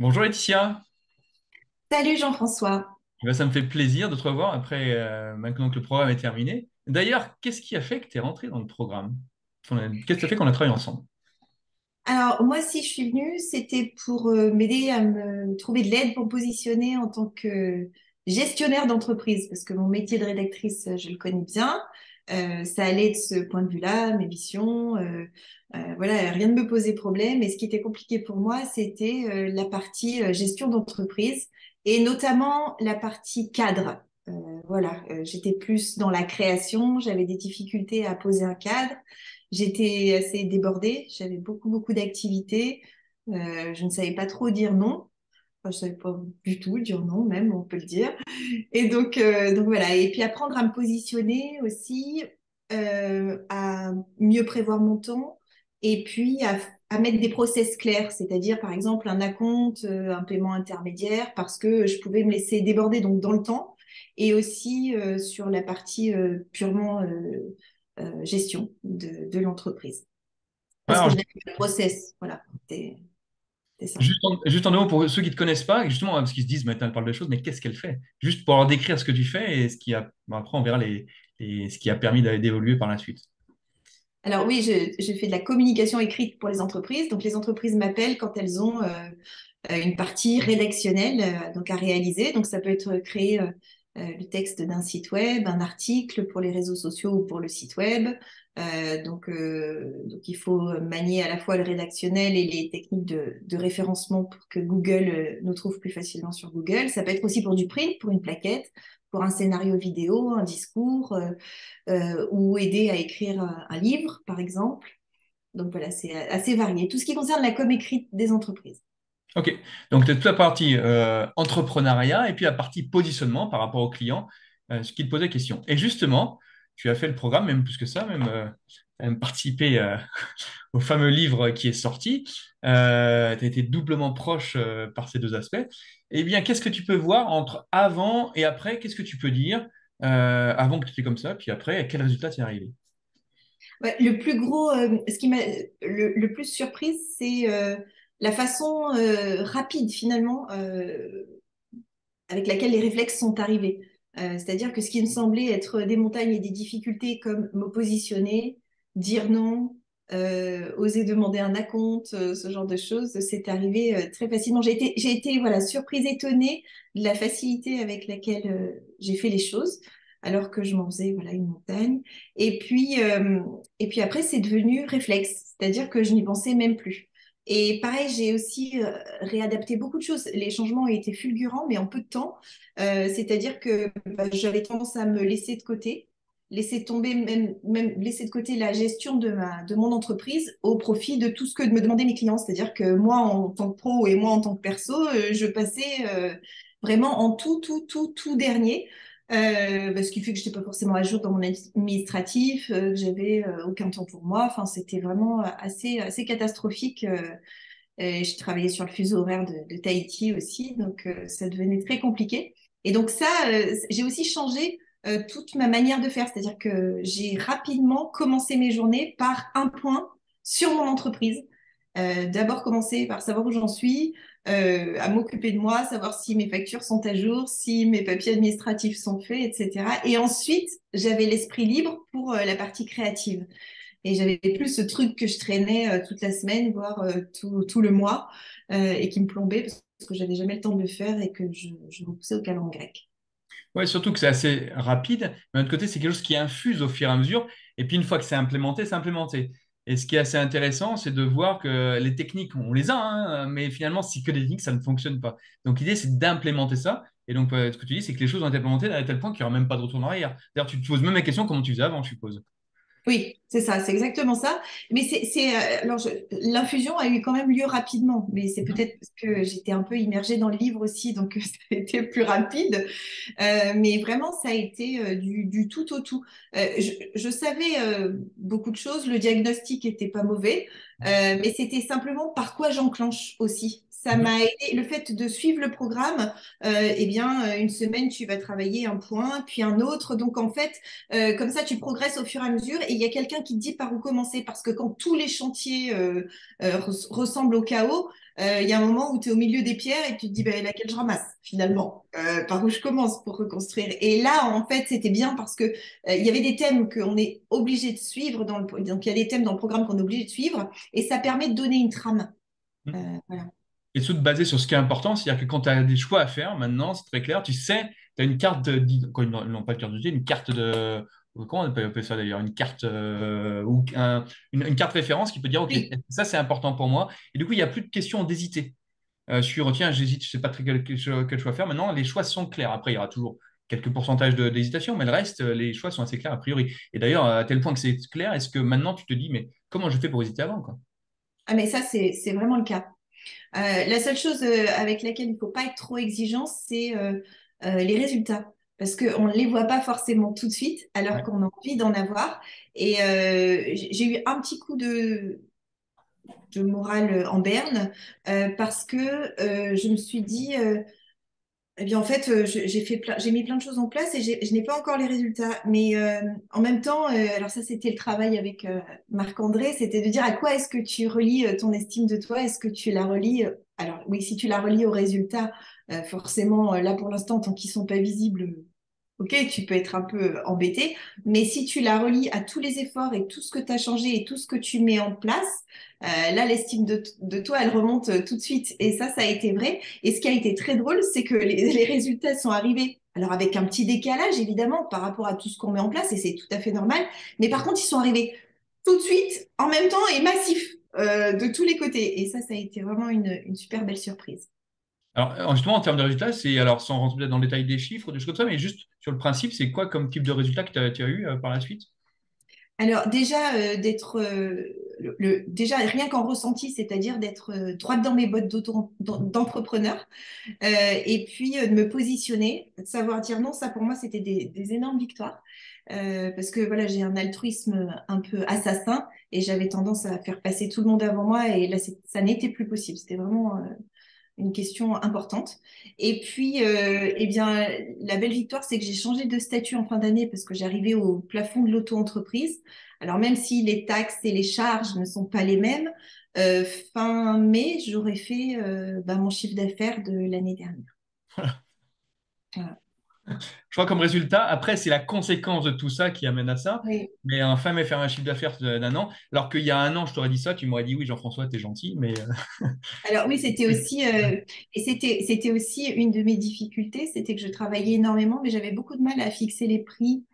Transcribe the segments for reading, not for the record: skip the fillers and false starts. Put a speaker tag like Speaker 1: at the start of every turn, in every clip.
Speaker 1: Bonjour Laetitia.
Speaker 2: Salut Jean-François.
Speaker 1: Ça me fait plaisir de te revoir après maintenant que le programme est terminé. D'ailleurs, qu'est-ce qui a fait que tu es rentré dans le programme? Qu'est-ce qui a fait qu'on a travaillé ensemble?
Speaker 2: Alors moi, si je suis venue, c'était pour m'aider à me trouver de l'aide pour me positionner en tant que gestionnaire d'entreprise, parce que mon métier de rédactrice, je le connais bien. Ça allait de ce point de vue-là, mes missions. Voilà, rien ne me posait problème. Et ce qui était compliqué pour moi, c'était la partie gestion d'entreprise et notamment la partie cadre. Voilà, j'étais plus dans la création, j'avais des difficultés à poser un cadre. J'étais assez débordée, j'avais beaucoup d'activités. Je ne savais pas trop dire non. Enfin, je savais pas du tout dire non, même, on peut le dire. Et donc voilà. Et puis apprendre à me positionner aussi, à mieux prévoir mon temps, et puis à mettre des process clairs, c'est-à-dire par exemple un acompte, un paiement intermédiaire, parce que je pouvais me laisser déborder donc dans le temps, et aussi sur la partie purement gestion de l'entreprise. Parce que
Speaker 1: Alors,
Speaker 2: je n'avais pas de process. Voilà, c'est ça.
Speaker 1: juste en deux mots, pour ceux qui ne te connaissent pas, justement, parce qu'ils se disent, maintenant elle parle de choses, mais qu'est-ce qu'elle fait? Juste pour leur décrire ce que tu fais et ce qui a. Bon, après, on verra ce qui a permis d'évoluer par la suite.
Speaker 2: Alors oui, je fais de la communication écrite pour les entreprises. Donc les entreprises m'appellent quand elles ont une partie rédactionnelle donc à réaliser. Donc ça peut être créer le texte d'un site web, un article pour les réseaux sociaux ou pour le site web. Donc il faut manier à la fois le rédactionnel et les techniques de référencement pour que Google nous trouve plus facilement sur Google. Ça peut être aussi pour du print, pour une plaquette, pour un scénario vidéo, un discours, ou aider à écrire un livre, par exemple. Donc voilà, c'est assez varié. Tout ce qui concerne la com écrite des entreprises.
Speaker 1: Ok, donc tu as toute la partie entrepreneuriat et puis la partie positionnement par rapport aux clients, ce qui te posait question. Et justement, tu as fait le programme, même plus que ça, même participé au fameux livre qui est sorti. Tu as été doublement proche par ces deux aspects. Eh bien, qu'est-ce que tu peux voir entre avant et après? Qu'est-ce que tu peux dire avant que tu étais comme ça, puis après, à quel résultat tu es arrivé?
Speaker 2: Ouais, le plus gros, ce qui m'a le plus surprise, c'est la façon rapide finalement avec laquelle les réflexes sont arrivés. C'est-à-dire que ce qui me semblait être des montagnes et des difficultés comme me positionner, dire non, oser demander un acompte, ce genre de choses, c'est arrivé très facilement. J'ai été voilà, surprise, étonnée de la facilité avec laquelle j'ai fait les choses, alors que je m'en faisais voilà, une montagne. Et puis, euh, et puis après, c'est devenu réflexe, c'est-à-dire que je n'y pensais même plus. Et pareil, j'ai aussi réadapté beaucoup de choses. Les changements ont été fulgurants, mais en peu de temps. C'est-à-dire que bah, j'avais tendance à me laisser de côté, laisser tomber, même laisser de côté la gestion de mon entreprise au profit de tout ce que me demandaient mes clients. C'est-à-dire que moi, en tant que pro et moi, en tant que perso, je passais vraiment en tout dernier. Ce qui fait que je n'étais pas forcément à jour dans mon administratif, que j'avais aucun temps pour moi. Enfin, c'était vraiment assez catastrophique. Et je travaillais sur le fuseau horaire de Tahiti aussi, donc ça devenait très compliqué. Et donc ça, j'ai aussi changé toute ma manière de faire, c'est-à-dire que j'ai rapidement commencé mes journées par un point sur mon entreprise. D'abord commencer par savoir où j'en suis, à m'occuper de moi, savoir si mes factures sont à jour, si mes papiers administratifs sont faits, etc. Et ensuite, j'avais l'esprit libre pour la partie créative. Et j'avais plus ce truc que je traînais toute la semaine, voire tout le mois, et qui me plombait parce que j'avais jamais le temps de le faire et que je repoussais au calendrier grec.
Speaker 1: Ouais, surtout que c'est assez rapide, mais d'un autre côté, c'est quelque chose qui infuse au fur et à mesure. Et puis, une fois que c'est implémenté, c'est implémenté. Et ce qui est assez intéressant, c'est de voir que les techniques, on les a, hein, mais finalement, si que des techniques, ça ne fonctionne pas. Donc, l'idée, c'est d'implémenter ça. Et donc, ce que tu dis, c'est que les choses ont été implémentées à tel point qu'il n'y aura même pas de retour en arrière. D'ailleurs, tu te poses même la question comment tu faisais avant, je suppose.
Speaker 2: Oui, c'est ça, c'est exactement ça. Mais l'infusion a eu quand même lieu rapidement, mais c'est peut-être parce que j'étais un peu immergée dans le livre aussi, donc ça a été plus rapide. Mais vraiment, ça a été du tout au tout. Je savais beaucoup de choses, le diagnostic était pas mauvais, mais c'était simplement par quoi j'enclenche aussi. ça m'a aidé. Le fait de suivre le programme, eh bien, une semaine, tu vas travailler un point, puis un autre. Donc, en fait, comme ça, tu progresses au fur et à mesure et il y a quelqu'un qui te dit par où commencer. Parce que quand tous les chantiers ressemblent au chaos, il y a un moment où tu es au milieu des pierres et tu te dis ben, laquelle je ramasse finalement, par où je commence pour reconstruire. Et là, en fait, c'était bien parce que il y avait des thèmes qu'on est obligé de suivre. Donc, il y a des thèmes dans le programme qu'on est obligé de suivre et ça permet de donner une trame. Voilà.
Speaker 1: Et surtout de baser sur ce qui est important, c'est-à-dire que quand tu as des choix à faire, maintenant, c'est très clair, tu sais, tu as une carte non pas de carte d'identité, une carte de, comment on peut appeler ça d'ailleurs, une carte ou une carte référence qui peut dire, OK,
Speaker 2: Oui.
Speaker 1: ça c'est important pour moi. Et du coup, il n'y a plus de question d'hésiter sur, tiens, j'hésite, je ne sais pas très quel choix faire. Maintenant, les choix sont clairs. Après, il y aura toujours quelques pourcentages d'hésitation, mais le reste, les choix sont assez clairs a priori. Et d'ailleurs, à tel point que c'est clair, est-ce que maintenant tu te dis, mais comment je fais pour hésiter avant, quoi?
Speaker 2: Ah, mais ça, c'est vraiment le cas. La seule chose avec laquelle il ne faut pas être trop exigeant, c'est les résultats. Parce qu'on ne les voit pas forcément tout de suite, alors
Speaker 1: Ouais.
Speaker 2: qu'on a envie d'en avoir. Et j'ai eu un petit coup de morale en berne parce que je me suis dit, eh bien, en fait, j'ai mis plein de choses en place et je n'ai pas encore les résultats. Mais en même temps, alors ça, c'était le travail avec Marc-André, c'était de dire à quoi est-ce que tu relis ton estime de toi? Est-ce que tu la relis alors oui, si tu la relis aux résultats, forcément, là pour l'instant, tant qu'ils sont pas visibles, ok, tu peux être un peu embêté. Mais si tu la relis à tous les efforts et tout ce que tu as changé et tout ce que tu mets en place, là, l'estime de toi, elle remonte tout de suite. Et ça a été vrai. Et ce qui a été très drôle, c'est que les résultats sont arrivés. Alors avec un petit décalage, évidemment, par rapport à tout ce qu'on met en place, et c'est tout à fait normal. Mais par contre, ils sont arrivés tout de suite, en même temps et massifs, de tous les côtés. Et ça a été vraiment une super belle surprise.
Speaker 1: Alors, justement, en termes de résultats, c'est, alors, sans rentrer peut-être dans le détail des chiffres, des choses comme ça, mais juste sur le principe, c'est quoi comme type de résultat que tu as eu par la suite?
Speaker 2: Alors déjà, déjà rien qu'en ressenti, c'est-à-dire d'être droite dans mes bottes d'entrepreneur, et puis de me positionner, de savoir dire non, ça pour moi c'était des énormes victoires. Parce que voilà, j'ai un altruisme un peu assassin et j'avais tendance à faire passer tout le monde avant moi et là ça n'était plus possible. C'était vraiment une question importante. Et puis, eh bien, la belle victoire, c'est que j'ai changé de statut en fin d'année parce que j'arrivais au plafond de l'auto-entreprise. Alors, même si les taxes et les charges ne sont pas les mêmes, fin mai, j'aurais fait mon chiffre d'affaires de l'année dernière. Voilà.
Speaker 1: Je crois comme résultat, après, c'est la conséquence de tout ça qui amène à ça.
Speaker 2: Oui.
Speaker 1: Mais enfin, mais faire un chiffre d'affaires d'un an, alors qu'il y a un an, je t'aurais dit ça, tu m'aurais dit oui, Jean-François, t'es gentil, mais
Speaker 2: Alors oui, c'était aussi, et c'était aussi une de mes difficultés, c'était que je travaillais énormément, mais j'avais beaucoup de mal à fixer les prix.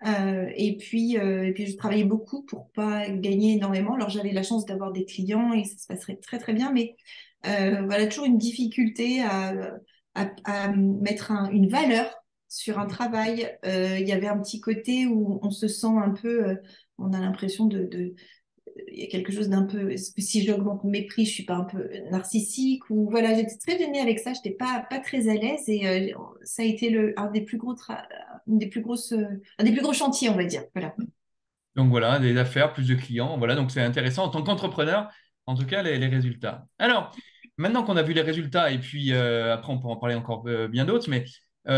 Speaker 2: Et puis, je travaillais beaucoup pour pas gagner énormément. Alors, j'avais la chance d'avoir des clients et ça se passerait très, très bien. Mais voilà, toujours une difficulté à mettre une valeur sur un travail. Il y avait un petit côté où on se sent un peu, on a l'impression il y a quelque chose d'un peu, est-ce que si j'augmente mes prix, je suis pas un peu narcissique ou voilà, j'étais très gênée avec ça, j'étais pas très à l'aise et ça a été un des plus gros une des plus grosses, un des plus gros chantiers, on va dire. Voilà.
Speaker 1: donc voilà, des affaires, plus de clients, voilà, donc c'est intéressant en tant qu'entrepreneur, en tout cas, les résultats. Alors, maintenant qu'on a vu les résultats, et puis après, on pourra en parler encore bien d'autres, mais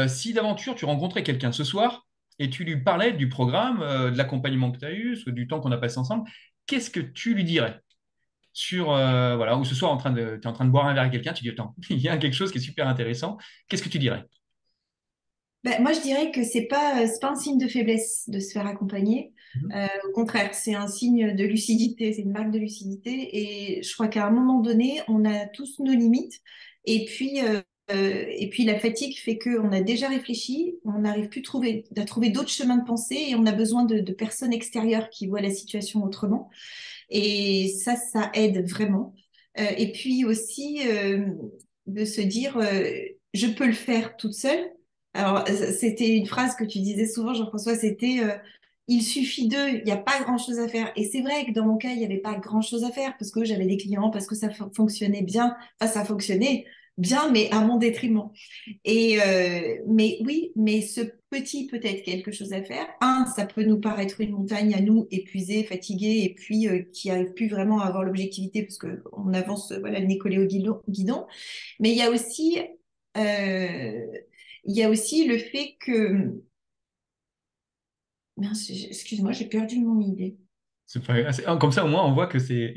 Speaker 1: si d'aventure tu rencontrais quelqu'un ce soir et tu lui parlais du programme, de l'accompagnement que tu as eu, du temps qu'on a passé ensemble, qu'est-ce que tu lui dirais? Sur voilà, ou ce soir tu es en train de boire un verre avec quelqu'un, tu dis attends, il y a quelque chose qui est super intéressant. Qu'est-ce que tu dirais?
Speaker 2: Ben, moi, je dirais que c'est pas un signe de faiblesse de se faire accompagner.
Speaker 1: Mhm.
Speaker 2: Au contraire, c'est un signe de lucidité, c'est une marque de lucidité. Et je crois qu'à un moment donné, on a tous nos limites. Et puis la fatigue fait qu'on a déjà réfléchi, on n'arrive plus à trouver d'autres chemins de pensée et on a besoin de personnes extérieures qui voient la situation autrement. Et ça aide vraiment. Et puis aussi de se dire, je peux le faire toute seule. Alors, c'était une phrase que tu disais souvent, Jean-François, c'était il suffit d'eux, il n'y a pas grand-chose à faire. Et c'est vrai que dans mon cas, il n'y avait pas grand-chose à faire parce que j'avais des clients, parce que ça fonctionnait bien. Enfin, ça fonctionnait. bien, mais à mon détriment. Mais oui, mais ce petit peut-être quelque chose à faire. Un, ça peut nous paraître une montagne à nous, épuisés, fatigués, et puis qui n'arrive plus vraiment à avoir l'objectivité parce qu'on avance, voilà, le nez collé au guidon. Mais euh, il y a aussi le fait que... Mince, excuse-moi, j'ai perdu mon idée.
Speaker 1: C'est pas grave. Comme ça, au moins, on voit que c'est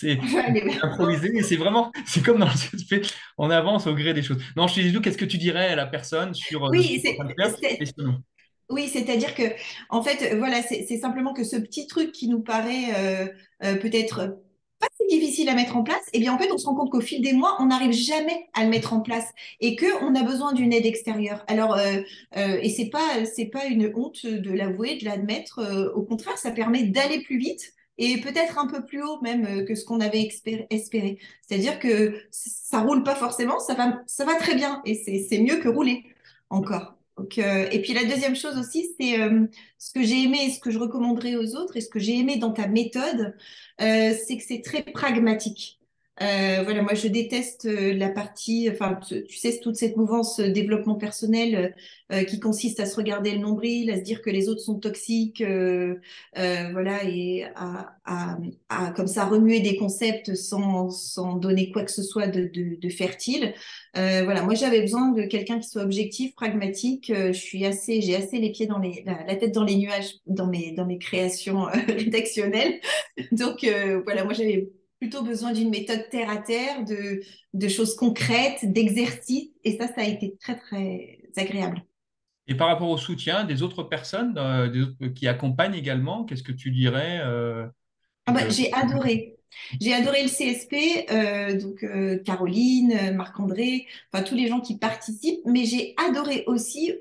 Speaker 2: Allez,
Speaker 1: improvisé et c'est vraiment, c'est comme dans le fait, on avance au gré des choses. Non, je te dis, tout, qu'est-ce que tu dirais à la personne sur ce
Speaker 2: oui,
Speaker 1: qu'il est en train de faire et sinon.
Speaker 2: oui, c'est-à-dire que, en fait, voilà, c'est simplement que ce petit truc qui nous paraît peut-être pas si difficile à mettre en place, eh bien, en fait, on se rend compte qu'au fil des mois, on n'arrive jamais à le mettre en place et que on a besoin d'une aide extérieure. Alors, et c'est pas une honte de l'avouer, de l'admettre. Au contraire, ça permet d'aller plus vite et peut-être un peu plus haut même que ce qu'on avait espéré. C'est-à-dire que ça roule pas forcément, ça va très bien et c'est mieux que rouler encore. Donc, et puis la deuxième chose aussi, c'est ce que j'ai aimé et ce que je recommanderais aux autres et ce que j'ai aimé dans ta méthode, c'est que c'est très pragmatique. Voilà, moi je déteste la partie, enfin tu sais, toute cette mouvance développement personnel qui consiste à se regarder le nombril, à se dire que les autres sont toxiques, voilà, et comme ça remuer des concepts sans donner quoi que ce soit de fertile. Voilà, moi j'avais besoin de quelqu'un qui soit objectif, pragmatique. J'ai assez les pieds la tête dans les nuages dans mes créations rédactionnelles. Donc voilà, moi j'avais plutôt besoin d'une méthode terre à terre, de choses concrètes, d'exercices, et ça a été très très agréable.
Speaker 1: Et par rapport au soutien des autres personnes, des autres, qui accompagnent également, qu'est-ce que tu dirais
Speaker 2: Ah bah,
Speaker 1: de...
Speaker 2: j'ai adoré. J'ai adoré le CSP, donc Caroline, Marc-André, enfin tous les gens qui participent, mais j'ai adoré aussi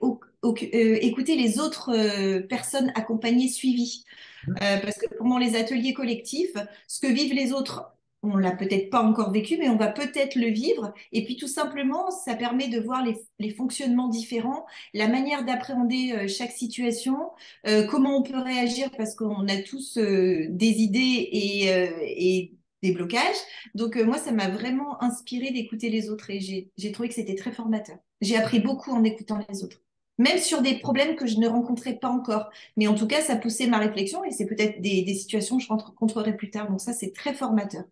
Speaker 2: écouter les autres personnes accompagnées, suivies. Parce que pendant les ateliers collectifs, ce que vivent les autres, on l'a peut-être pas encore vécu, mais on va peut-être le vivre. Et puis tout simplement, ça permet de voir les fonctionnements différents, la manière d'appréhender chaque situation, comment on peut réagir parce qu'on a tous des idées et des blocages. Donc moi, ça m'a vraiment inspiré d'écouter les autres et j'ai trouvé que c'était très formateur. J'ai appris beaucoup en écoutant les autres, même sur des problèmes que je ne rencontrais pas encore. Mais en tout cas, ça poussait ma réflexion et c'est peut-être des situations que je rencontrerai plus tard. Donc ça, c'est très formateur.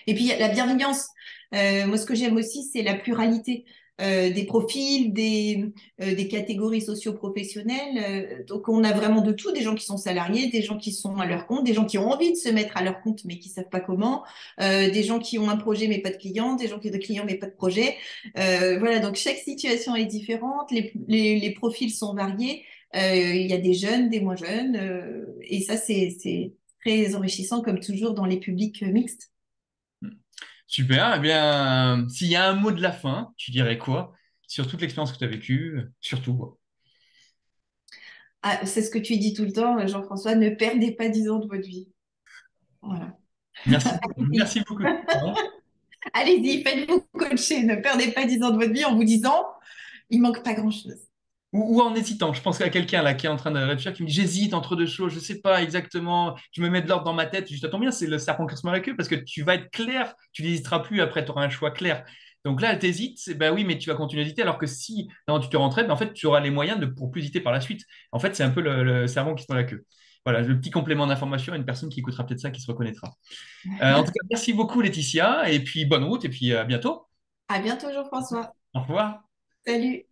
Speaker 2: Et puis, la bienveillance. Moi, ce que j'aime aussi, c'est la pluralité des profils, des catégories socio-professionnelles. Donc, on a vraiment de tout, des gens qui sont salariés, des gens qui sont à leur compte, des gens qui ont envie de se mettre à leur compte, mais qui savent pas comment, des gens qui ont un projet, mais pas de clients, des gens qui ont des clients, mais pas de projet. Voilà, donc chaque situation est différente, les profils sont variés. Il y a des jeunes, des moins jeunes, et ça, c'est très enrichissant, comme toujours dans les publics mixtes.
Speaker 1: Super. Eh bien, s'il y a un mot de la fin, tu dirais quoi sur toute l'expérience que tu as vécue, surtout.
Speaker 2: Ah, c'est ce que tu dis tout le temps, Jean-François, ne perdez pas 10 ans de votre vie. Voilà.
Speaker 1: Merci,
Speaker 2: Allez-y,
Speaker 1: merci beaucoup. Pardon.
Speaker 2: allez-y, faites-vous coacher, ne perdez pas 10 ans de votre vie en vous disant, il manque pas grand-chose.
Speaker 1: Ou en hésitant. Je pense à quelqu'un là qui est en train de réfléchir, qui me dit j'hésite entre deux choses, je sais pas exactement, je me mets de l'ordre dans ma tête. Juste à ton bien, c'est le serpent qui se mord la queue parce que tu vas être clair, tu n'hésiteras plus, après tu auras un choix clair. Donc là, tu hésites, ben oui, mais tu vas continuer d'hésiter, alors que si non, tu te rentrais, ben en fait, tu auras les moyens pour plus hésiter par la suite. En fait, c'est un peu le serpent qui se mord la queue. Voilà, le petit complément d'information à une personne qui écoutera peut-être ça, qui se reconnaîtra. En tout cas, merci beaucoup, Laetitia, et puis bonne route, et puis à bientôt.
Speaker 2: À bientôt, Jean-François.
Speaker 1: Au revoir.
Speaker 2: Salut.